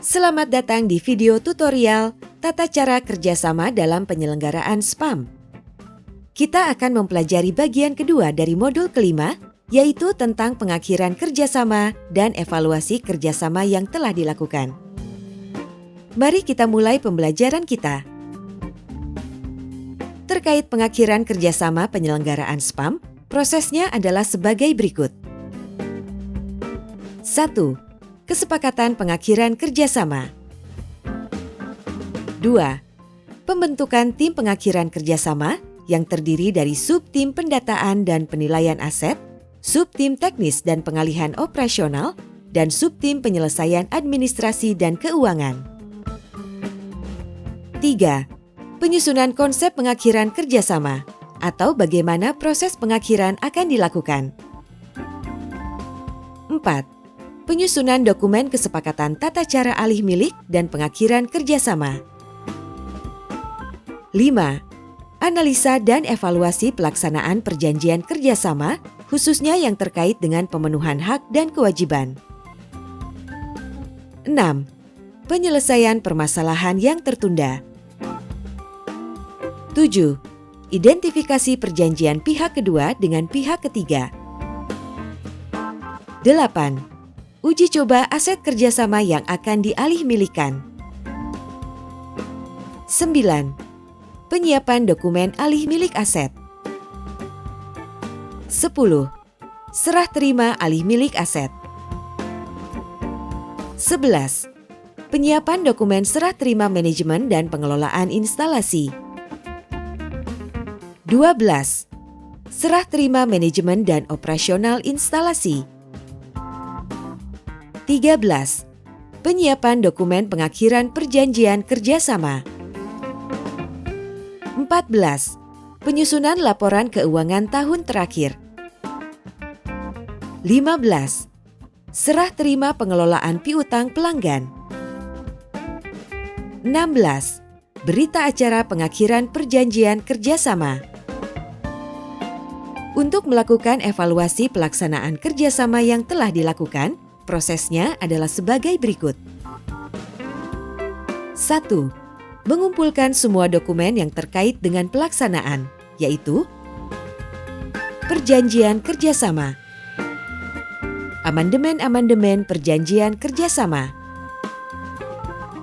Selamat datang di video tutorial tata cara kerjasama dalam penyelenggaraan SPAM. Kita akan mempelajari bagian kedua dari modul kelima, yaitu tentang pengakhiran kerjasama dan evaluasi kerjasama yang telah dilakukan. Mari kita mulai pembelajaran kita. Terkait pengakhiran kerjasama penyelenggaraan SPAM, prosesnya adalah sebagai berikut. 1. Kesepakatan pengakhiran kerjasama. 2. Pembentukan tim pengakhiran kerjasama yang terdiri dari subtim pendataan dan penilaian aset, subtim teknis dan pengalihan operasional, dan subtim penyelesaian administrasi dan keuangan. 3. Penyusunan konsep pengakhiran kerjasama atau bagaimana proses pengakhiran akan dilakukan. 4. Penyusunan dokumen kesepakatan tata cara alih milik dan pengakhiran kerjasama. 5. Analisa dan evaluasi pelaksanaan perjanjian kerjasama, khususnya yang terkait dengan pemenuhan hak dan kewajiban. 6. Penyelesaian permasalahan yang tertunda. 7. Identifikasi perjanjian pihak kedua dengan pihak ketiga. 8. Uji coba aset kerjasama yang akan dialih milikan. 9. Penyiapan dokumen alih milik aset. 10. Serah terima alih milik aset. 11. Penyiapan dokumen serah terima manajemen dan pengelolaan instalasi. 12. Serah terima manajemen dan operasional instalasi. 13. Penyiapan dokumen pengakhiran perjanjian kerjasama. 14. Penyusunan laporan keuangan tahun terakhir. 15. Serah terima pengelolaan piutang pelanggan. 16. Berita acara pengakhiran perjanjian kerjasama. Untuk melakukan evaluasi pelaksanaan kerjasama yang telah dilakukan, prosesnya adalah sebagai berikut. 1. Mengumpulkan semua dokumen yang terkait dengan pelaksanaan, yaitu Perjanjian kerjasama, amandemen-amandemen perjanjian kerjasama,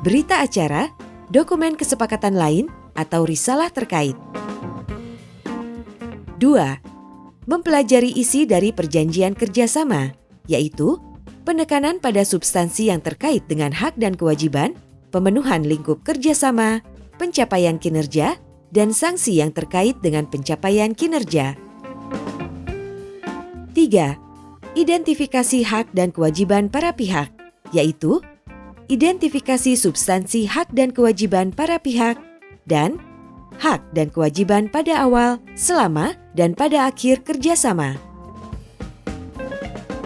berita acara, dokumen kesepakatan lain, atau risalah terkait. 2. Mempelajari isi dari perjanjian kerjasama, yaitu penekanan pada substansi yang terkait dengan hak dan kewajiban, pemenuhan lingkup kerjasama, pencapaian kinerja, dan sanksi yang terkait dengan pencapaian kinerja. 3. Identifikasi hak dan kewajiban para pihak, yaitu identifikasi substansi hak dan kewajiban para pihak, dan hak dan kewajiban pada awal, selama, dan pada akhir kerjasama.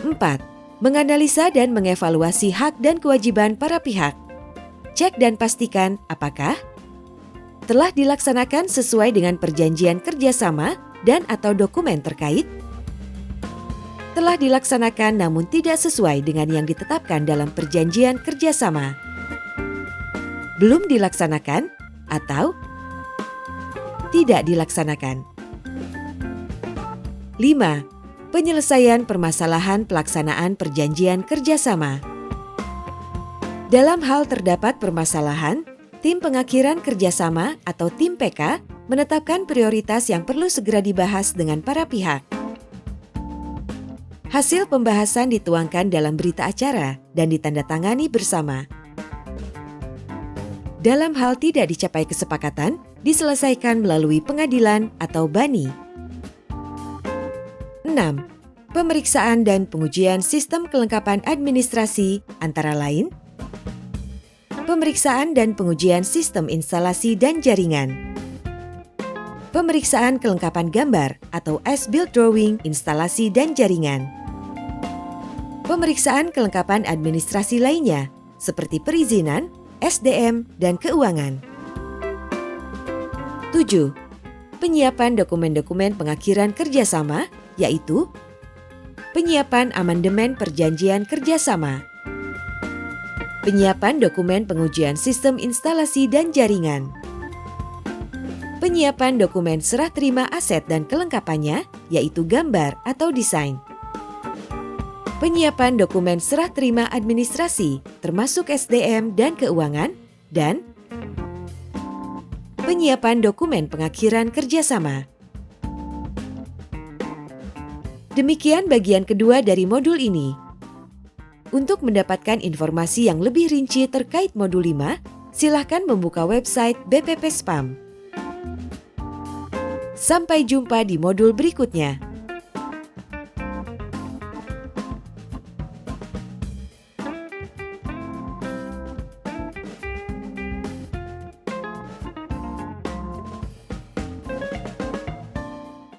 4. Menganalisa dan mengevaluasi hak dan kewajiban para pihak. Cek dan pastikan apakah telah dilaksanakan sesuai dengan perjanjian kerjasama dan atau dokumen terkait, telah dilaksanakan namun tidak sesuai dengan yang ditetapkan dalam perjanjian kerjasama, belum dilaksanakan, atau tidak dilaksanakan. 5. Penyelesaian permasalahan pelaksanaan perjanjian kerjasama. Dalam hal terdapat permasalahan, tim pengakhiran kerjasama atau tim PK menetapkan prioritas yang perlu segera dibahas dengan para pihak. Hasil pembahasan dituangkan dalam berita acara dan ditandatangani bersama. Dalam hal tidak dicapai kesepakatan, diselesaikan melalui pengadilan atau bani. 6. Pemeriksaan dan pengujian sistem kelengkapan administrasi antara lain pemeriksaan dan pengujian sistem instalasi dan jaringan, pemeriksaan kelengkapan gambar atau as-built drawing instalasi dan jaringan, pemeriksaan kelengkapan administrasi lainnya seperti perizinan, SDM, dan keuangan. 7. Penyiapan dokumen-dokumen pengakhiran kerjasama, yaitu penyiapan amandemen perjanjian kerjasama, Penyiapan dokumen pengujian sistem instalasi dan jaringan. Penyiapan dokumen serah terima aset dan kelengkapannya, yaitu gambar atau desain. Penyiapan dokumen serah terima administrasi, termasuk SDM dan keuangan, dan penyiapan dokumen pengakhiran kerjasama. Demikian bagian kedua dari modul ini. Untuk mendapatkan informasi yang lebih rinci terkait modul 5, silakan membuka website BPP Spam. Sampai jumpa di modul berikutnya.